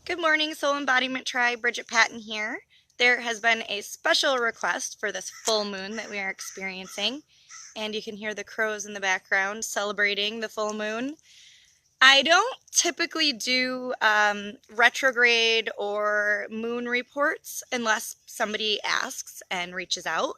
Good morning, Soul Embodiment Tribe. Bridget Patton here. There has been a special request for this full moon that we are experiencing, and you can hear the crows in the background celebrating the full moon. I don't typically do retrograde or moon reports unless somebody asks and reaches out.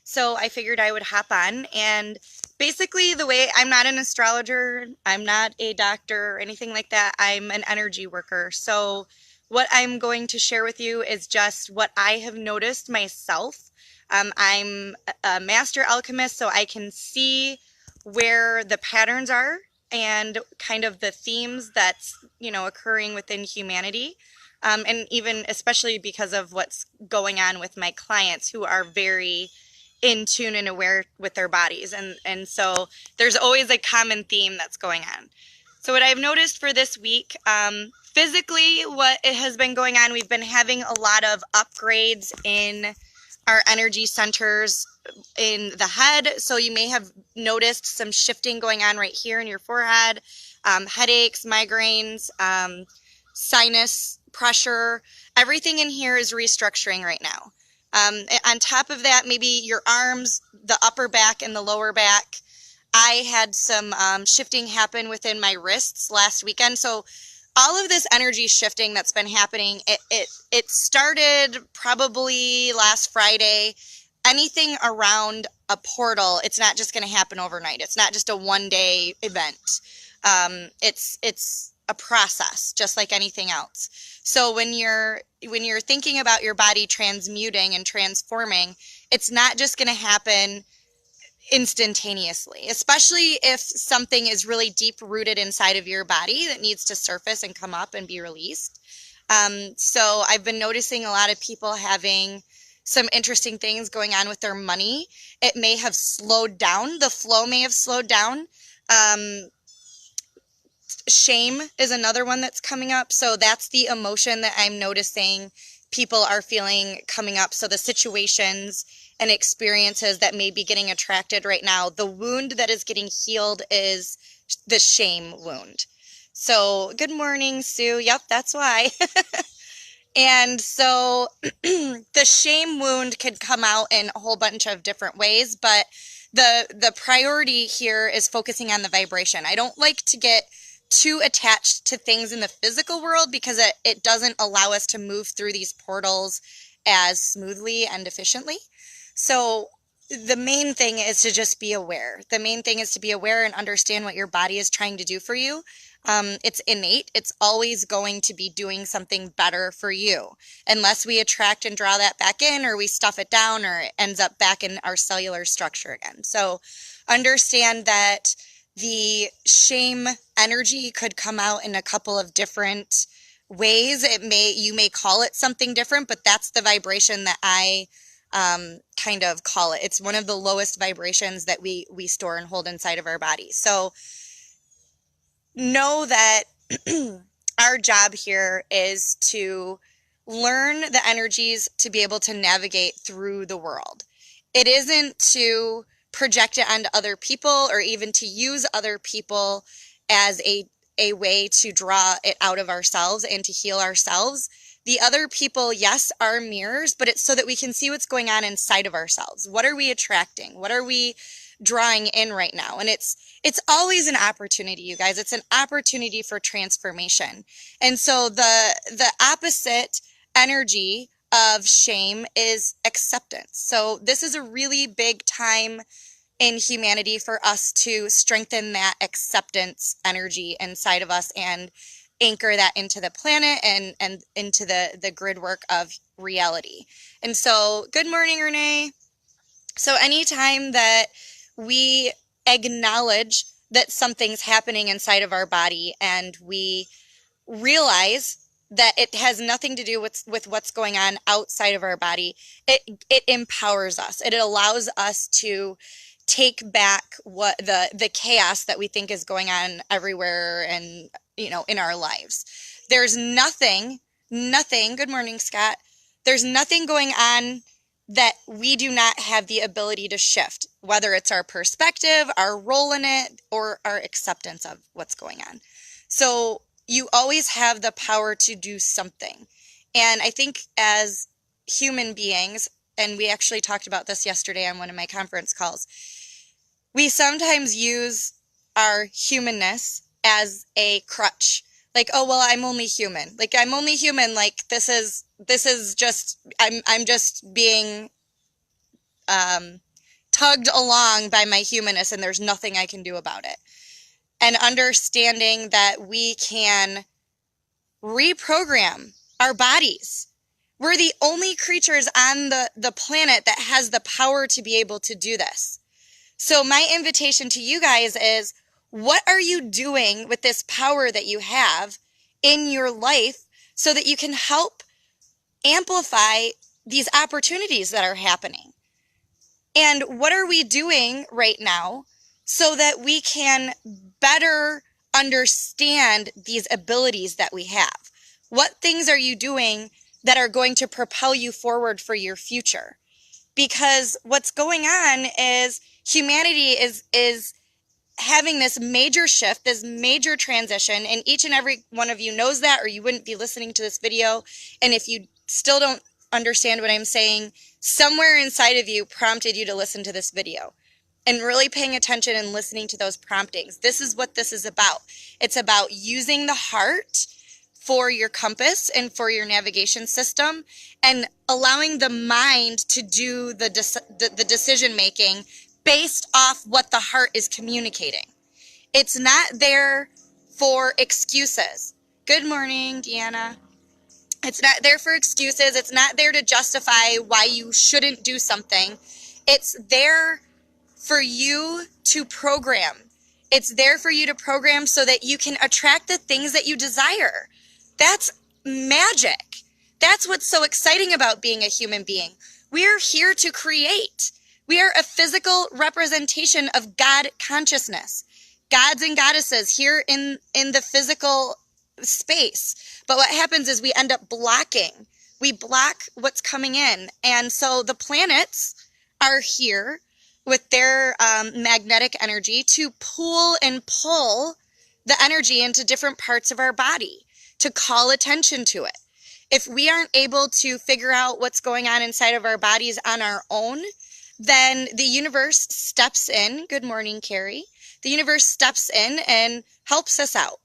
So I figured I would hop on, and basically the way, I'm not an astrologer, I'm not a doctor or anything like that. I'm an energy worker. So what I'm going to share with you is just what I have noticed myself. I'm a master alchemist, so I can see where the patterns are and kind of the themes that's occurring within humanity, and even especially because of what's going on with my clients who are very in tune and aware with their bodies, and so there's always a common theme that's going on. So what I've noticed for this week, physically, what it has been going on, we've been having a lot of upgrades in our energy centers in the head. So you may have noticed some shifting going on right here in your forehead, headaches, migraines, sinus pressure. Everything in here is restructuring right now. On top of that, maybe your arms, the upper back and the lower back. I had some shifting happen within my wrists last weekend. So all of this energy shifting that's been happening, it started probably last Friday. Anything around a portal, it's not just going to happen overnight. It's not just a one-day event. It's a process, just like anything else. So when you're thinking about your body transmuting and transforming, it's not just going to happen instantaneously, especially if something is really deep rooted inside of your body that needs to surface and come up and be released. So I've been noticing a lot of people having some interesting things going on with their money. It may have slowed down. The flow may have slowed down. Shame is another one that's coming up. So that's the emotion that I'm noticing people are feeling coming up. So the situations and experiences that may be getting attracted right now, the wound that is getting healed is the shame wound. So good morning, Sue. Yep, that's why. And so the shame wound could come out in a whole bunch of different ways, but the priority here is focusing on the vibration. I don't like to get too attached to things in the physical world because it doesn't allow us to move through these portals as smoothly and efficiently. So the main thing is to just be aware. The main thing is to be aware and understand what your body is trying to do for you. It's innate. It's always going to be doing something better for you unless we attract and draw that back in, or we stuff it down, or it ends up back in our cellular structure again. So understand that the shame energy could come out in a couple of different ways. You may call it something different, but that's the vibration that I kind of call it. It's one of the lowest vibrations that we store and hold inside of our body. So know that our job here is to learn the energies to be able to navigate through the world. It isn't to project it onto other people or even to use other people as a way to draw it out of ourselves and to heal ourselves. The other people, yes, are mirrors, but it's so that we can see what's going on inside of ourselves. What are we attracting? What are we drawing in right now? And it's always an opportunity, you guys. It's an opportunity for transformation. And so the opposite energy of shame is acceptance. So this is a really big time in humanity for us to strengthen that acceptance energy inside of us and anchor that into the planet and into the grid work of reality. And so, good morning, Renee. So anytime that we acknowledge that something's happening inside of our body and we realize that it has nothing to do with what's going on outside of our body, it empowers us. It allows us to take back what the chaos that we think is going on everywhere and in our lives. There's nothing, good morning, Scott. There's nothing going on that we do not have the ability to shift, whether it's our perspective, our role in it, or our acceptance of what's going on. So you always have the power to do something. And I think as human beings, and we actually talked about this yesterday on one of my conference calls, we sometimes use our humanness as a crutch. Like, oh, well, I'm only human. Like, I'm only human. Like, this is just, I'm just being tugged along by my humanness, and there's nothing I can do about it. And understanding that we can reprogram our bodies. We're the only creatures on the planet that has the power to be able to do this. So my invitation to you guys is, what are you doing with this power that you have in your life so that you can help amplify these opportunities that are happening? And what are we doing right now so that we can better understand these abilities that we have? What things are you doing that are going to propel you forward for your future? Because what's going on is humanity is having this major shift, this major transition, and each and every one of you knows that, or you wouldn't be listening to this video. And if you still don't understand what I'm saying, somewhere inside of you prompted you to listen to this video. And really paying attention and listening to those promptings. This is what this is about. It's about using the heart for your compass and for your navigation system, and allowing the mind to do the decision making based off what the heart is communicating. It's not there for excuses. Good morning, Deanna. It's not there for excuses. It's not there to justify why you shouldn't do something. It's there for you to program. It's there for you to program so that you can attract the things that you desire. That's magic. That's what's so exciting about being a human being. We're here to create. We are a physical representation of God consciousness. Gods and goddesses here in the physical space. But what happens is we end up blocking. We block what's coming in. And so the planets are here with their magnetic energy to pull and pull the energy into different parts of our body, to call attention to it. If we aren't able to figure out what's going on inside of our bodies on our own, then the universe steps in. Good morning, Carrie. The universe steps in and helps us out.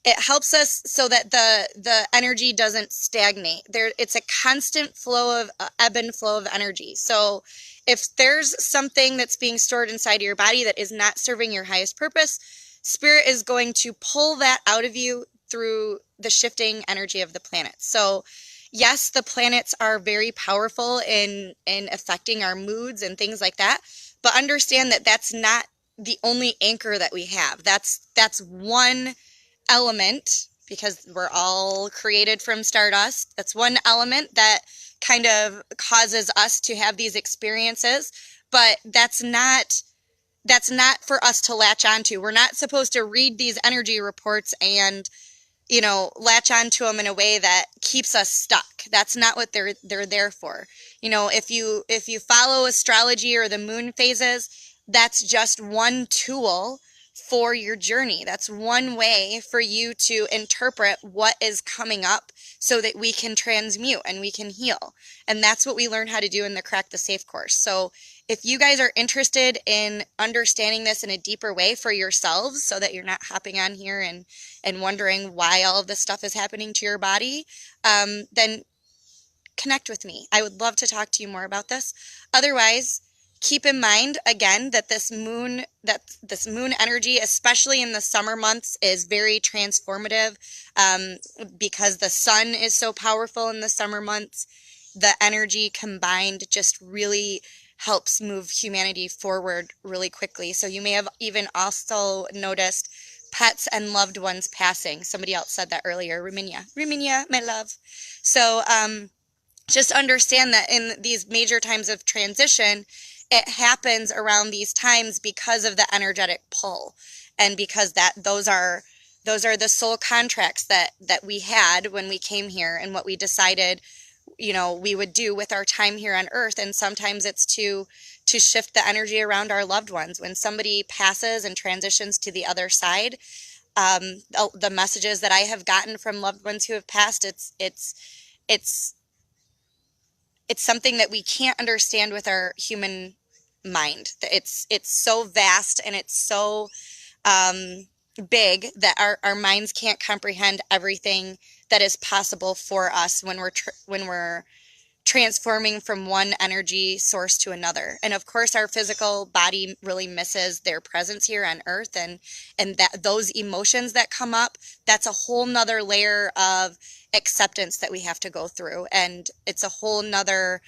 It helps us so that the energy doesn't stagnate. It's a constant flow of ebb and flow of energy. So if there's something that's being stored inside of your body that is not serving your highest purpose, Spirit is going to pull that out of you through the shifting energy of the planets. So yes, the planets are very powerful in affecting our moods and things like that, but understand that that's not the only anchor that we have. That's one element, because we're all created from stardust. That's one element that kind of causes us to have these experiences, but that's not for us to latch onto. We're not supposed to read these energy reports and latch onto them in a way that keeps us stuck. That's not what they're there for. If you follow astrology or the moon phases, that's just one tool for your journey. That's one way for you to interpret what is coming up so that we can transmute and we can heal. And that's what we learn how to do in the Crack the Safe course. So if you guys are interested in understanding this in a deeper way for yourselves, so that you're not hopping on here and wondering why all of this stuff is happening to your body, then connect with me. I would love to talk to you more about this. Otherwise, keep in mind, again, that this moon energy, especially in the summer months, is very transformative because the sun is so powerful in the summer months. The energy combined just really helps move humanity forward really quickly. So you may have even also noticed pets and loved ones passing. Somebody else said that earlier, Ruminia, my love. So just understand that in these major times of transition, it happens around these times because of the energetic pull, and because those are the soul contracts that we had when we came here, and what we decided we would do with our time here on earth. And sometimes it's to shift the energy around our loved ones. When somebody passes and transitions to the other side, the messages that I have gotten from loved ones who have passed, it's something that we can't understand with our human mind. It's so vast and it's so big that our minds can't comprehend everything that is possible for us when we're transforming from one energy source to another. And of course, our physical body really misses their presence here on earth, and that those emotions that come up, that's a whole nother layer of acceptance that we have to go through. And it's a whole nother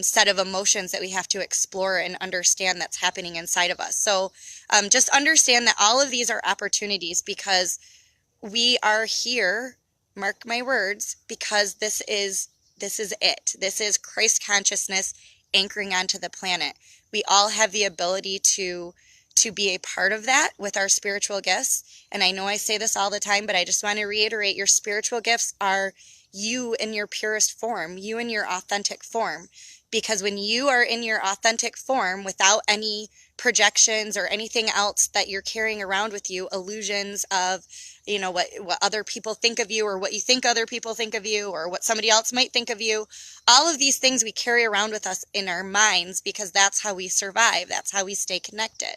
set of emotions that we have to explore and understand that's happening inside of us. So just understand that all of these are opportunities, because we are here, mark my words, because this is it. This is Christ consciousness anchoring onto the planet. We all have the ability to be a part of that with our spiritual gifts. And I know I say this all the time, but I just want to reiterate, your spiritual gifts are you in your purest form, you in your authentic form. Because when you are in your authentic form without any projections or anything else that you're carrying around with you, illusions of, you know, what other people think of you, or what you think other people think of you, or what somebody else might think of you, all of these things we carry around with us in our minds, because that's how we survive. That's how we stay connected.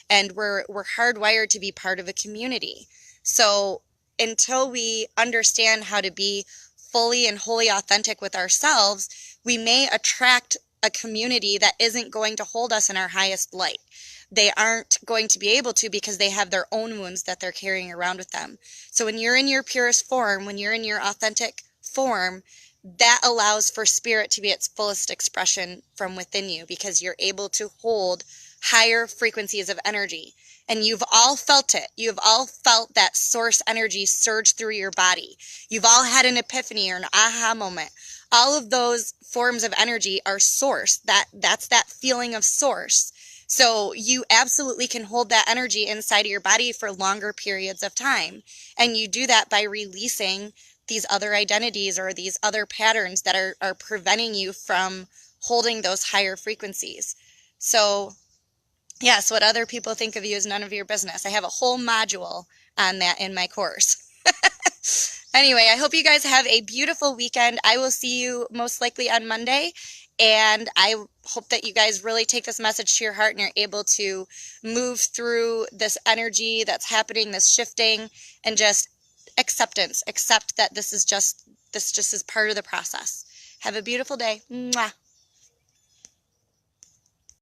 And we're hardwired to be part of a community. So until we understand how to be fully and wholly authentic with ourselves, we may attract a community that isn't going to hold us in our highest light. They aren't going to be able to, because they have their own wounds that they're carrying around with them. So when you're in your purest form, when you're in your authentic form, that allows for spirit to be its fullest expression from within you, because you're able to hold higher frequencies of energy. And you've all felt it. You've all felt that source energy surge through your body. You've all had an epiphany or an aha moment. All of those forms of energy are source. That's that feeling of source. So you absolutely can hold that energy inside of your body for longer periods of time. And you do that by releasing these other identities or these other patterns that are preventing you from holding those higher frequencies. So yes, what other people think of you is none of your business. I have a whole module on that in my course. Anyway, I hope you guys have a beautiful weekend. I will see you most likely on Monday. And I hope that you guys really take this message to your heart and you're able to move through this energy that's happening, this shifting, and just acceptance. Accept that this just is part of the process. Have a beautiful day. Mwah.